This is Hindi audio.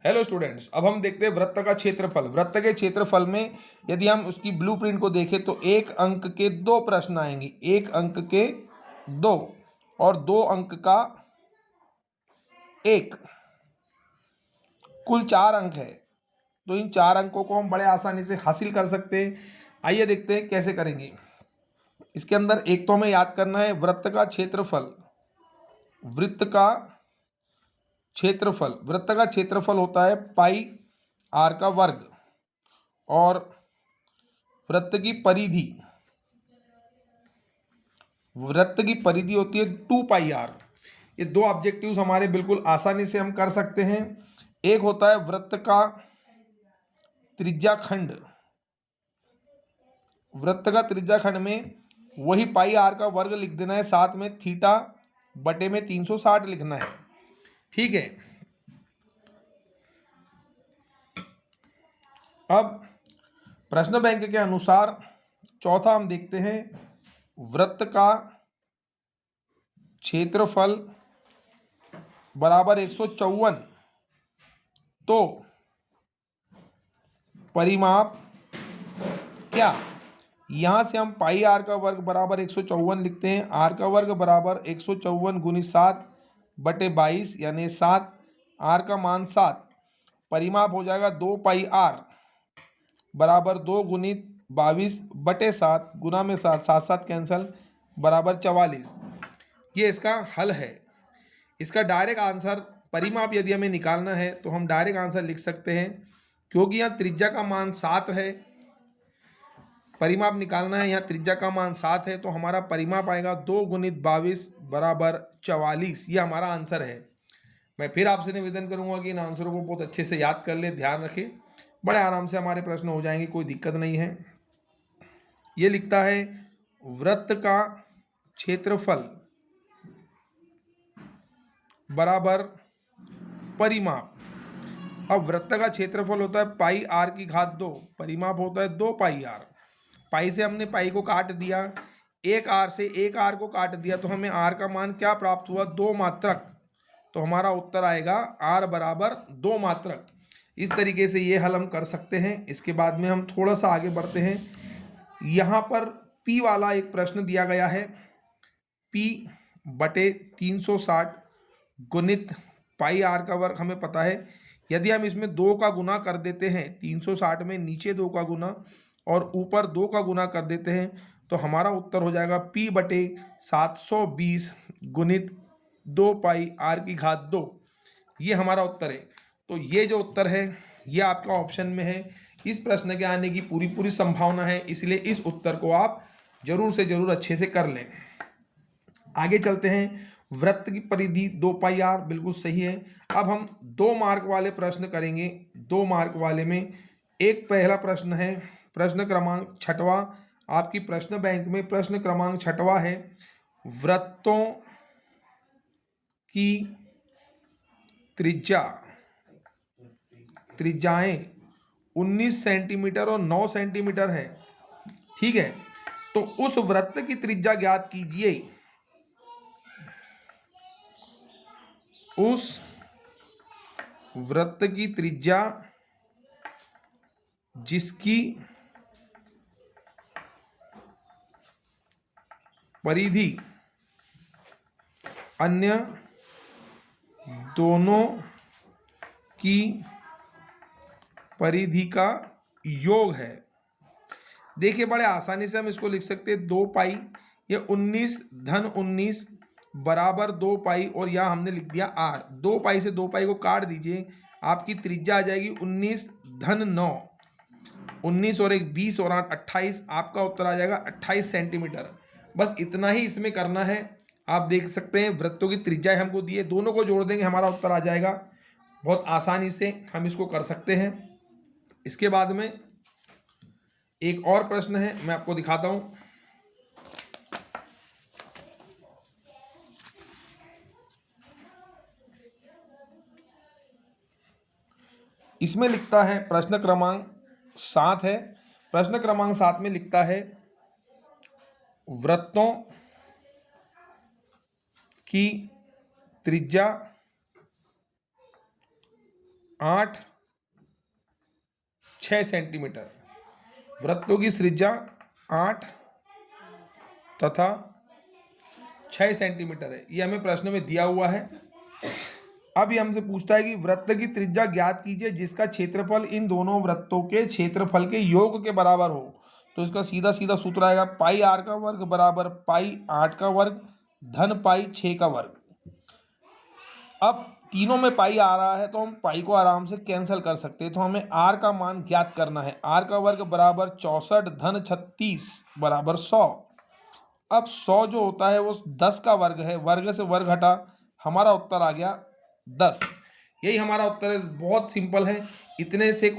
हेलो स्टूडेंट्स, अब हम देखते हैं वृत्त का क्षेत्रफल। वृत्त के क्षेत्रफल में यदि हम उसकी ब्लूप्रिंट को देखें तो 1 अंक के 2 प्रश्न आएंगे। 1 अंक के 2 और 2 अंक का 1, कुल 4 अंक है। तो इन 4 अंकों को हम बड़े आसानी से हासिल कर सकते हैं। आइए देखते हैं कैसे करेंगे। इसके अंदर एक तो हमें याद करना है वृत्त का क्षेत्रफल। वृत्त का क्षेत्रफल होता है पाई आर का वर्ग, और वृत्त की परिधि होती है 2 पाई आर। ये दो ऑब्जेक्टिव्स हमारे बिल्कुल आसानी से हम कर सकते हैं। एक होता है वृत्त का त्रिज्याखंड। वृत्त का त्रिज्याखंड में वही पाई आर का वर्ग लिख देना है, साथ में थीटा बटे में 360 लिखना है। ठीक है। अब प्रश्न बैंक के अनुसार चौथा हम देखते हैं वृत्त का क्षेत्रफल बराबर 154। तो परिमाप क्या? यहां से हम पाई आर का वर्ग बराबर 154 लिखते हैं। आर का वर्ग बराबर 154 गुनी 7 बटे 22 यानी 7। आर का मान 7। परिमाप हो जाएगा 2 पाई आर बराबर 2 गुणित 22 बटे 7 गुना में 7, 7 7 कैंसल बराबर 44। ये इसका हल है। इसका डायरेक्ट आंसर परिमाप यदि हमें निकालना है तो हम डायरेक्ट आंसर लिख सकते हैं, क्योंकि यहाँ त्रिज्या का मान 7 है। परिमाप निकालना है, यहाँ त्रिज्या का मान 7 है, तो हमारा परिमाप आएगा 2 गुणित 22 बराबर 44। ये हमारा आंसर है। मैं फिर आपसे निवेदन करूंगा कि इन आंसरों को बहुत अच्छे से याद कर ले, ध्यान रखें, बड़े आराम से हमारे प्रश्न हो जाएंगे, कोई दिक्कत नहीं है। ये लिखता है वृत्त का क्षेत्रफल बराबर परिमाप। अब वृत्त का क्षेत्रफल होता है पाई आर की घात 2, परिमाप होता है 2 पाई आर। पाई से हमने पाई को काट दिया, एक आर से एक आर को काट दिया, तो हमें आर का मान क्या प्राप्त हुआ? 2 मात्रक। तो हमारा उत्तर आएगा आर बराबर 2 मात्रक। इस तरीके से ये हल हम कर सकते हैं। इसके बाद में हम थोड़ा सा आगे बढ़ते हैं। यहाँ पर पी वाला एक प्रश्न दिया गया है। पी बटे 360 गुणित पाई आर का वर्ग हमें पता है। यदि हम इसमें 2 का गुना कर देते हैं, 360 में नीचे 2 का गुना और ऊपर 2 का गुना कर देते हैं, तो हमारा उत्तर हो जाएगा P बटे 720 गुणित 2 पाई आर की घात 2। ये हमारा उत्तर है। तो ये जो उत्तर है ये आपका ऑप्शन में है। इस प्रश्न के आने की पूरी पूरी संभावना है, इसलिए इस उत्तर को आप जरूर से जरूर अच्छे से कर लें। आगे चलते हैं। वृत्त की परिधि 2 पाई आर, बिल्कुल सही है। अब हम 2 मार्क वाले प्रश्न करेंगे। 2 मार्क वाले में एक पहला प्रश्न है, प्रश्न क्रमांक 6वां। आपकी प्रश्न बैंक में प्रश्न क्रमांक 6वां है। वृत्तों की त्रिज्याएं 19 सेंटीमीटर और 9 सेंटीमीटर है। ठीक है। तो उस वृत्त की त्रिज्या ज्ञात कीजिए। उस वृत्त की त्रिज्या जिसकी परिधि अन्य दोनों की परिधि का योग है। देखिए बड़े आसानी से हम इसको लिख सकते हैं 2 पाई, ये 19 धन 19 बराबर 2 पाई, और यहाँ हमने लिख दिया आर। 2 पाई से 2 पाई को काट दीजिए, आपकी त्रिज्या आ जाएगी 19 धन 9, 19 और 1 20 और 8 28। आपका उत्तर आ जाएगा 28 सेंटीमीटर। बस इतना ही इसमें करना है। आप देख सकते हैं वृत्तों की त्रिज्याएं हमको दिए, दोनों को जोड़ देंगे, हमारा उत्तर आ जाएगा। बहुत आसानी से हम इसको कर सकते हैं। इसके बाद में एक और प्रश्न है, मैं आपको दिखाता हूं। इसमें लिखता है प्रश्न क्रमांक 7 है। प्रश्न क्रमांक 7 में लिखता है वृत्तों की त्रिज्या 8 6 सेंटीमीटर। वृत्तों की त्रिज्या 8 तथा 6 सेंटीमीटर है, ये हमें प्रश्न में दिया हुआ है। अब ये हमसे पूछता है कि वृत्त की त्रिज्या ज्ञात कीजिए जिसका क्षेत्रफल इन दोनों वृत्तों के क्षेत्रफल के योग के बराबर हो। तो इसका सीधा सीधा सूत्र आएगा पाई आर का वर्ग बराबर पाई 8 का वर्ग धन पाई 6 का वर्ग। अब तीनों में पाई आ रहा है तो हम पाई को आराम से कैंसिल कर सकते हैं। तो हमें आर का मान ज्ञात करना है। आर का वर्ग बराबर 64 धन 36 बराबर 100। अब 100 जो होता है वो 10 का वर्ग है, वर्ग से वर्ग हटा, हमारा उत्तर आ गया 10। यही हमारा उत्तर है। बहुत सिंपल है। इतने से